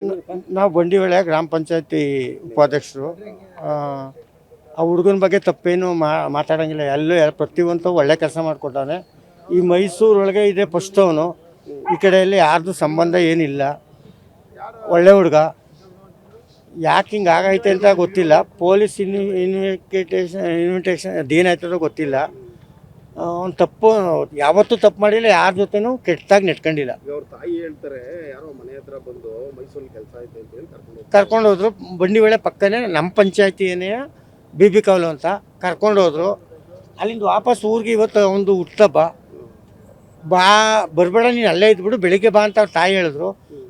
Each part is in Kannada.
ನಾವು ಬಂಡಿವಳ್ಳಿ ಗ್ರಾಮ ಪಂಚಾಯತಿ ಉಪಾಧ್ಯಕ್ಷರು. ಆ ಹುಡುಗನ ಬಗ್ಗೆ ತಪ್ಪೇನು ಮಾತಾಡೋಂಗಿಲ್ಲ. ಎಲ್ಲೂ ಪ್ರತಿಯೊಂದು ಒಳ್ಳೆ ಕೆಲಸ ಮಾಡಿಕೊಟ್ಟಾನೆ. ಈ ಮೈಸೂರೊಳಗೆ ಇದೆ ಫಸ್ಟ್ ಅವನು. ಈ ಕಡೆಯಲ್ಲಿ ಯಾರ್ದು ಸಂಬಂಧ ಏನಿಲ್ಲ. ಒಳ್ಳೆ ಹುಡುಗ. ಯಾಕೆ ಹಿಂಗೆ ಆಗೈತೆ ಅಂತ ಗೊತ್ತಿಲ್ಲ. ಪೊಲೀಸ್ ಇನ್ವಿಟೇಷನ್ ಅದೇನಾಯ್ತದೋ ಗೊತ್ತಿಲ್ಲ. ಅವ್ನು ತಪ್ಪು ಯಾವತ್ತೂ ತಪ್ಪು ಮಾಡಿಲ್ಲ. ಯಾರ ಜೊತೆನೂ ಕೆಟ್ಟದಾಗಿ ನೆಟ್ಕೊಂಡಿಲ್ಲ. ಅವ್ರ ತಾಯಿ ಹೇಳ್ತಾರೆ ಯಾರೋ ಮನೆ ಹತ್ರ ಬಂದು ಮೈಸೂರಲ್ಲಿ ಕೆಲಸ ಐತೆ ಅಂತ ಹೇಳಿ ಕರ್ಕೊಂಡೋದ್ರು. ಬಂಡಿವಳ್ಳಿ ಪಕ್ಕನೇ ನಮ್ಮ ಪಂಚಾಯತಿನೇ BB ಕಾವಲು ಅಂತ ಕರ್ಕೊಂಡೋದ್ರು. ಅಲ್ಲಿಂದ ವಾಪಸ್ ಊರಿಗೆ ಇವತ್ತು ಒಂದು ಹುಟ್ಟಬ್ಬ. ಬರಬೇಡ ನೀನು ಅಲ್ಲೇ ಇದ್ಬಿಡು, ಬೆಳಿಗ್ಗೆ ಬಾ ಅಂತ ಅವ್ರ ತಾಯಿ ಹೇಳಿದ್ರು.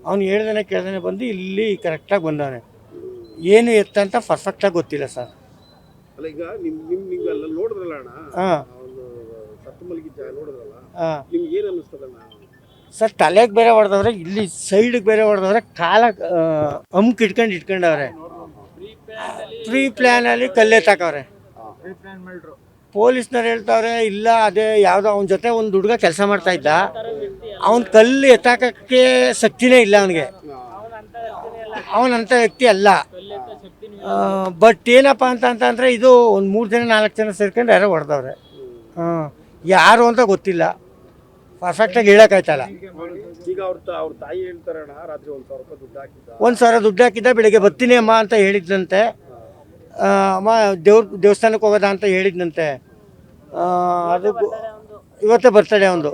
ಅವ್ನು ಹೇಳ್ದೇ ಕೇಳ್ದೇ ಬಂದು ಇಲ್ಲಿ ಕರೆಕ್ಟಾಗಿ ಬಂದವನೆ. ಏನು ಎತ್ತಂತ ಪರ್ಫೆಕ್ಟಾಗಿ ಗೊತ್ತಿಲ್ಲ ಸರ್. ಅಲ್ಲ, ಈಗ ನಿಮ್ಗೆಲ್ಲ ನೋಡಿದ್ರಲ್ಲ ಅಣ್ಣ, ಹಾಂ ಸತ್ತು ಮಲಗಿದ್ದ ನೋಡಿದ್ರಲ್ಲ, ಹಾಂ ನಿಮ್ಗೆ ಏನು ಅನ್ನಿಸ್ತದಣ್ಣ? ಸರ್ ತಲೆಗೆ ಬೇರೆ ಹೊಡೆದವ್ರೆ, ಇಲ್ಲಿ ಸೈಡಿಗೆ ಬೇರೆ ಹೊಡೆದವ್ರೆ, ಕಾಲ ಹಮ್ಕ್ ಇಟ್ಕೊಂಡವ್ರೆ. ಪ್ರೀ ಪ್ಲ್ಯಾನಲ್ಲಿ ಕಲ್ಲೆತ್ತಾಕವ್ರೆ. ಪೊಲೀಸ್ನವ್ರು ಹೇಳ್ತಾವ್ರೆ ಇಲ್ಲ ಅದೇ ಯಾವುದೋ ಅವನ ಜೊತೆ ಒಂದು ಹುಡುಗ ಕೆಲಸ ಮಾಡ್ತಾ ಇದ್ದ. ಅವನ ಕಲ್ಲು ಎತ್ತಾಕಕ್ಕೆ ಶಕ್ತಿನೇ ಇಲ್ಲ ಅವನಿಗೆ. ಅವನಂಥ ವ್ಯಕ್ತಿ ಅಲ್ಲ. ಬಟ್ ಏನಪ್ಪ ಅಂತಂದರೆ ಇದು ಒಂದು 3 ಜನ 4 ಜನ ಸೇರ್ಕೊಂಡು ಯಾರೋ ಹೊಡೆದವ್ರೆ. ಯಾರು ಅಂತ ಗೊತ್ತಿಲ್ಲ. ಪರ್ಫೆಕ್ಟಾಗಿ ಹೇಳೋಕ್ಕಾಯ್ತಲ್ಲ. ಈಗ ಅವ್ರ ತಾಯಿ ಹೇಳ್ತಾರಣ್ಣ, ರಾತ್ರಿ 1,000 ರೂಪಾಯಿ ದುಡ್ಡು ಹಾಕಿದ್ದ. 1,000 ದುಡ್ಡು ಹಾಕಿದ್ದ. ಬೆಳಿಗ್ಗೆ ಬರ್ತೀನಿ ಅಮ್ಮ ಅಂತ ಹೇಳಿದ್ನಂತೆ. ಅಮ್ಮ ದೇವಸ್ಥಾನಕ್ಕೆ ಹೋಗೋದ ಅಂತ ಹೇಳಿದ್ನಂತೆ. ಅದು ಇವತ್ತೇ ಬರ್ತಡೆ ಅವನು.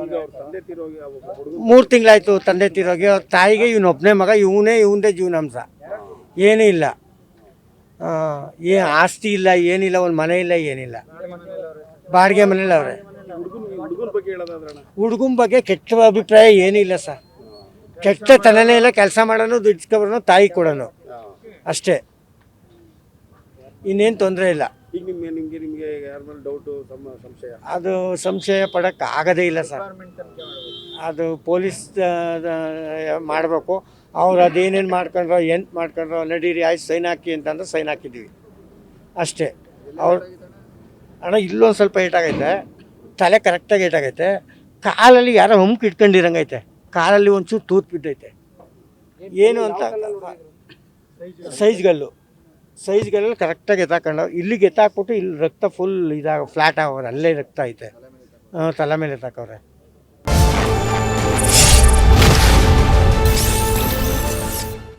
3 ತಿಂಗಳಾಯ್ತು ತಂದೆ ತೀರೋಗಿ. ಅವ್ರ ತಾಯಿಗೆ ಇವನೊಬ್ಬನೇ ಮಗ. ಇವಂದೇ ಜೀವನಾಂಶ. ಏನೂ ಇಲ್ಲ. ಆಸ್ತಿ ಇಲ್ಲ, ಏನಿಲ್ಲ. ಒಂದು ಮನೆ ಇಲ್ಲ, ಏನಿಲ್ಲ. ಬಾಡಿಗೆ ಮನೇಲಿ ಅವ್ರೆ. ಹುಡುಗನ ಬಗ್ಗೆ ಕೆಟ್ಟ ಅಭಿಪ್ರಾಯ ಏನಿಲ್ಲ ಸರ್. ಕೆಟ್ಟ ತನನೇ ಇಲ್ಲ. ಕೆಲಸ ಮಾಡೋನು, ದುಡ್ಸ್ಕೊಬರೋನು, ತಾಯಿ ಕೊಡೋನು ಅಷ್ಟೇ. ಇನ್ನೇನು ತೊಂದರೆ ಇಲ್ಲ. ಈಗ ನಿಮಗೆ ಯಾರ ಮೇಲೆ ಡೌಟು, ಸಂಶಯ? ಅದು ಸಂಶಯ ಪಡೋಕ್ಕೆ ಆಗೋದೇ ಇಲ್ಲ ಸರ್. ಅದು ಪೊಲೀಸ್ ಮಾಡಬೇಕು. ಅವ್ರು ಅದೇನೇನು ಮಾಡ್ಕೊಂಡ್ರೋ ಎಂತ ಮಾಡ್ಕೊಂಡ್ರೋ ನಡೀರಿ ಆಯ್ತು ಸೈನ್ ಹಾಕಿ ಅಂತಂದ್ರೆ ಸೈನ್ ಹಾಕಿದ್ದೀವಿ ಅಷ್ಟೇ. ಅವ್ರು ಅಣ್ಣ ಇಲ್ಲೊಂದು ಸ್ವಲ್ಪ ಏಟಾಗೈತೆ. ತಲೆ ಕರೆಕ್ಟಾಗಿ ಏಟಾಗೈತೆ. ಕಾಲಲ್ಲಿ ಯಾರೋ ಹಮ್ಕ್ ಇಟ್ಕೊಂಡಿರಂಗೈತೆ. ಕಾಲಲ್ಲಿ ಒಂಚೂರು ತೂತು ಬಿದ್ದೈತೆ. ಏನು ಅಂತ ಸೈಜ್ಗಲ್ಲಲ್ಲಿ ಕರೆಕ್ಟಾಗಿ ಎತ್ತಾಕೊಂಡು ಇಲ್ಲಿಗೆ ಎತ್ತಾಕ್ಬಿಟ್ಟು ಇಲ್ಲಿ ರಕ್ತ ಫುಲ್ ಫ್ಲ್ಯಾಟ್ ಆಗೋರು. ಅಲ್ಲೇ ರಕ್ತ ಐತೆ. ತಲೆ ಮೇಲೆ ಎತ್ತಾಕವ್ರೆ.